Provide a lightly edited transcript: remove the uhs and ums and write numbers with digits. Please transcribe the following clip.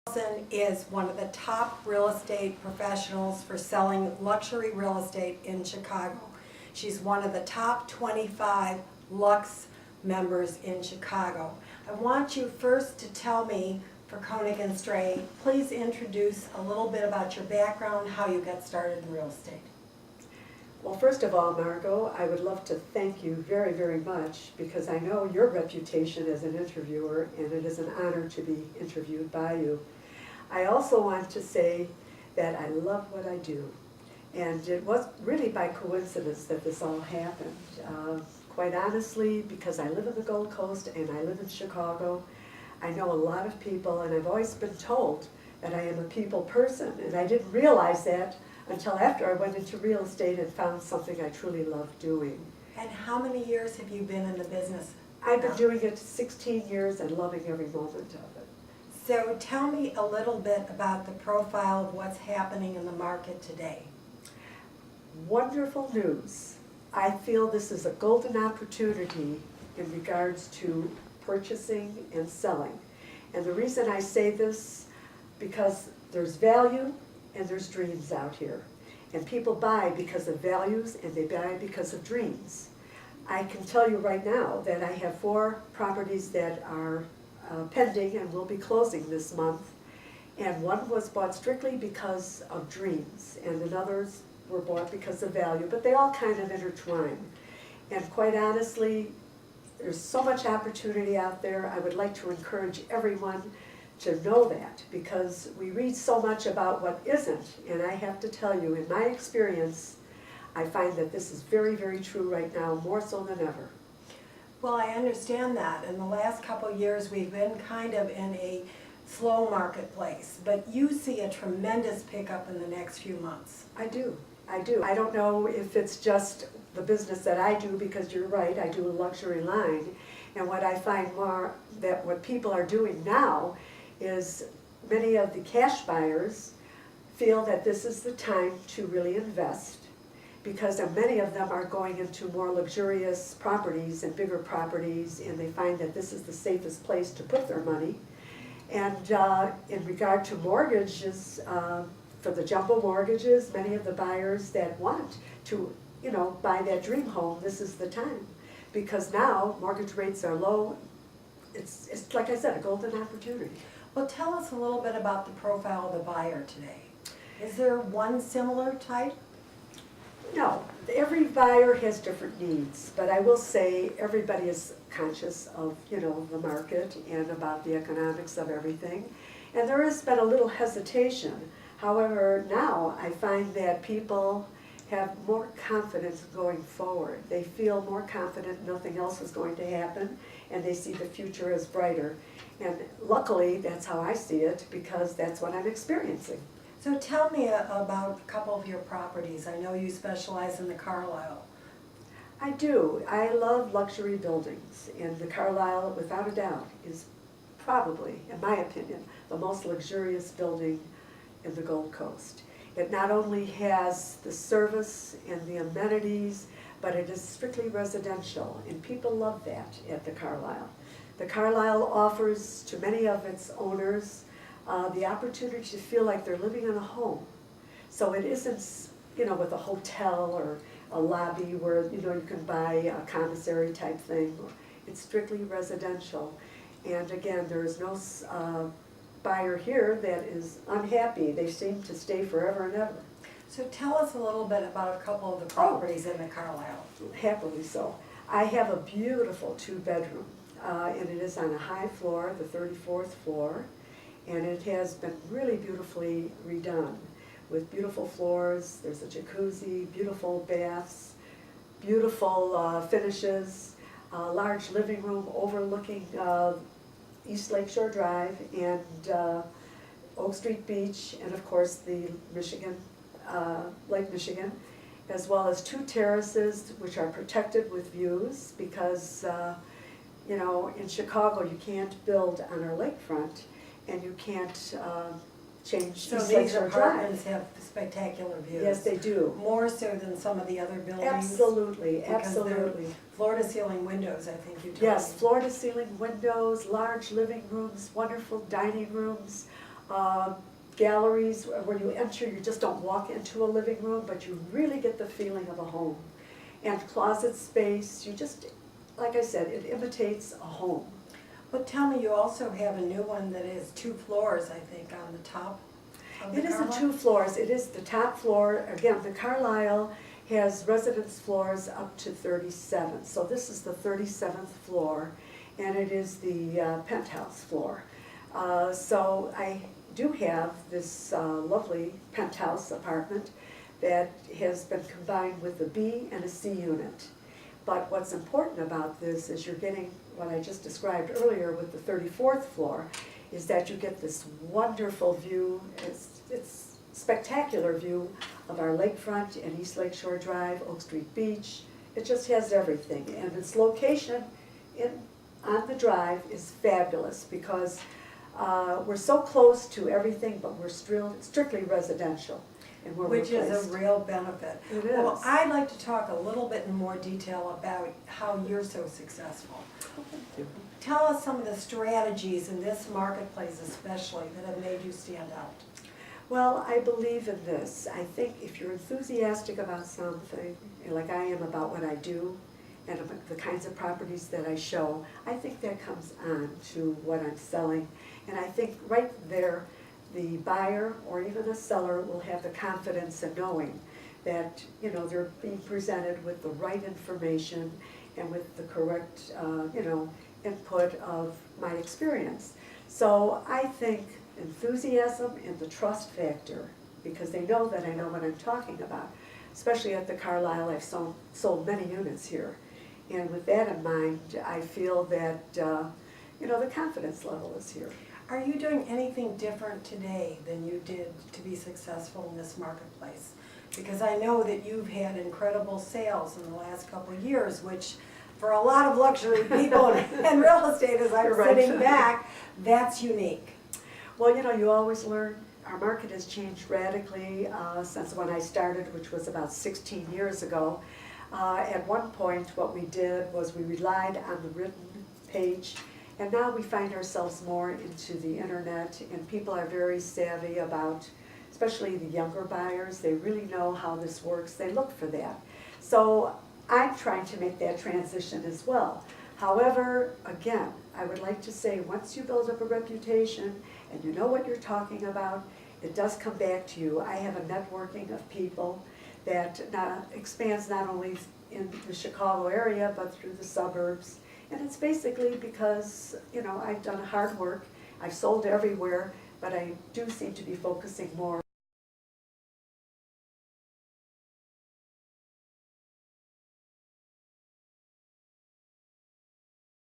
Carlson is one of the top real estate professionals for selling luxury real estate in Chicago. She's one of the top 25 Lux members in Chicago. I want you first to tell me, for Koenig Strey, please introduce a little bit about your background, how you got started in real estate. Well, first of all, Margot, I would love to thank you very, very much because I know your reputation as an interviewer, and it is an honor to be interviewed by you. I also want to say that I love what I do, and it was really by coincidence that this all happened. Quite honestly, because I live in the Gold Coast and I live in Chicago, I know a lot of people, and I've always been told that I am a people person, and I didn't realize that until after I went into real estate and found something I truly love doing. And how many years have you been in the business? I've been doing it 16 years and loving every moment of it. So tell me a little bit about the profile of what's happening in the market today. Wonderful news. I feel this is a golden opportunity in regards to purchasing and selling. And the reason I say this, because there's value and there's dreams out here. And people buy because of values and they buy because of dreams. I can tell you right now that I have 4 properties that are pending and will be closing this month. And one was bought strictly because of dreams, and then others were bought because of value, but they all kind of intertwine. And quite honestly, there's so much opportunity out there. I would like to encourage everyone to know that, because we read so much about what isn't, and I have to tell you, in my experience, I find that this is very, very true right now, more so than ever. Well, I understand that. In the last couple of years, we've been kind of in a slow marketplace, but you see a tremendous pickup in the next few months. I do. I don't know if it's just the business that I do, because you're right, I do a luxury line, and what I find more that what people are doing now is many of the cash buyers feel that this is the time to really invest, because many of them are going into more luxurious properties and bigger properties, and they find that this is the safest place to put their money. And in regard to mortgages, for the jumbo mortgages, many of the buyers that want to, buy that dream home, this is the time. Because now mortgage rates are low. It's like I said, a golden opportunity. Well, tell us a little bit about the profile of the buyer today. Is there one similar type? No, every buyer has different needs, but I will say everybody is conscious of, the market and about the economics of everything. And there has been a little hesitation. However, now I find that people have more confidence going forward. They feel more confident nothing else is going to happen, and they see the future as brighter. And luckily, that's how I see it, because that's what I'm experiencing. So tell me about a couple of your properties. I know you specialize in the Carlisle. I do. I love luxury buildings, and the Carlisle, without a doubt, is probably, in my opinion, the most luxurious building in the Gold Coast. It not only has the service and the amenities, but it is strictly residential, and people love that at the Carlisle. The Carlisle offers to many of its owners the opportunity to feel like they're living in a home. So it isn't, with a hotel or a lobby where, you can buy a commissary type thing. It's strictly residential. And again, there is no buyer here that is unhappy. They seem to stay forever and ever. So tell us a little bit about a couple of the properties in the Carlisle. Happily so. I have a beautiful 2-bedroom, and it is on a high floor, the 34th floor, and it has been really beautifully redone with beautiful floors. There's a jacuzzi, beautiful baths, beautiful finishes, a large living room overlooking East Lakeshore Drive and Oak Street Beach, and of course the Lake Michigan, as well as 2 terraces which are protected with views, because in Chicago you can't build on our lakefront, and you can't change So East these Lakeshore apartments Drive. have spectacular views. Yes, they do. More so than some of the other buildings. Absolutely, Because they're absolutely. floor-to-ceiling windows, I think you told me. Yes, floor-to-ceiling windows, large living rooms, wonderful dining rooms, galleries where you enter, you just don't walk into a living room, but you really get the feeling of a home. And closet space, you just, like I said, it imitates a home. But tell me, you also have a new one that is 2 floors, I think, on the top of the It isn't Carlisle? 2 floors, it is the top floor. Again, the Carlisle has residence floors up to 37. So this is the 37th floor, and it is the penthouse floor. So I do have this lovely penthouse apartment that has been combined with a B and a C unit. But what's important about this is you're getting what I just described earlier with the 34th floor, is that you get this wonderful view. It's spectacular view of our lakefront and East Lake Shore Drive, Oak Street Beach. It just has everything, and its location on the drive is fabulous because we're so close to everything, but we're strictly residential. And we're Which is replaced. a real benefit. It Well, is. I'd like to talk a little bit in more detail about how you're so successful. Thank you. Tell us some of the strategies in this marketplace especially that have made you stand out. Well, I believe in this. I think if you're enthusiastic about something, like I am about what I do, and about the kinds of properties that I show, I think that comes on to what I'm selling. And I think right there, the buyer or even a seller will have the confidence in knowing that, you know, they're being presented with the right information and with the correct, input of my experience. So I think enthusiasm and the trust factor, because they know that I know what I'm talking about. Especially at the Carlisle, I've sold many units here. And with that in mind, I feel that, the confidence level is here. Are you doing anything different today than you did to be successful in this marketplace? Because I know that you've had incredible sales in the last couple of years, which for a lot of luxury people and real estate, as I'm You're right. sitting back, that's unique. Well, you always learn. Our market has changed radically since when I started, which was about 16 years ago. At one point, what we did was we relied on the written page, and now we find ourselves more into the internet, and people are very savvy about, especially the younger buyers, they really know how this works, they look for that. So I'm trying to make that transition as well. However, again, I would like to say, once you build up a reputation and you know what you're talking about, it does come back to you. I have a networking of people that expands not only in the Chicago area, but through the suburbs. And it's basically because, I've done hard work, I've sold everywhere, but I do seem to be focusing more